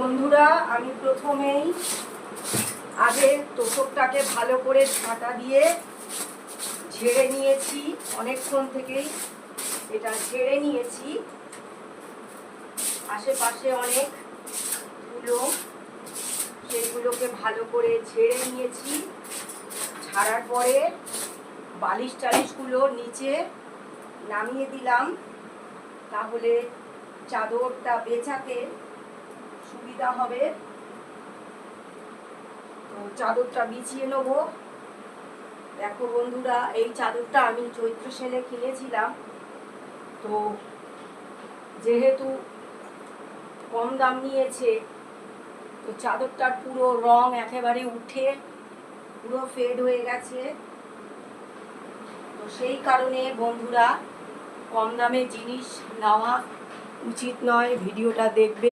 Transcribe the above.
বন্ধুরা, আমি প্রথমেই আগে তোষকটাকে ভালো করে ঝাঁটা দিয়ে ঝেড়ে নিয়েছি। অনেকক্ষণ থেকেই এটা ঝেড়ে নিয়েছি। আশেপাশে অনেক ধুলো, সেগুলোকে ভালো করে ঝেড়ে নিয়েছি। ঝাড়ার পরে বালিশ টালিশগুলো নিচে নামিয়ে দিলাম, তাহলে চাদরটা বেচাতে সুবিধা হবে। তো চাদরটা বিছিয়ে নেব। দেখো বন্ধুরা, এই চাদরটা আমি চৈত্র সেলে কিনেছিলাম। তো যেহেতু কম দাম নিয়েছে, তো চাদরটার পুরো রং একেবারে উঠে পুরো ফেড হয়ে গেছে। তো সেই কারণে বন্ধুরা, কম দামে জিনিস নেওয়া উচিত নয়। ভিডিওটা দেখবে।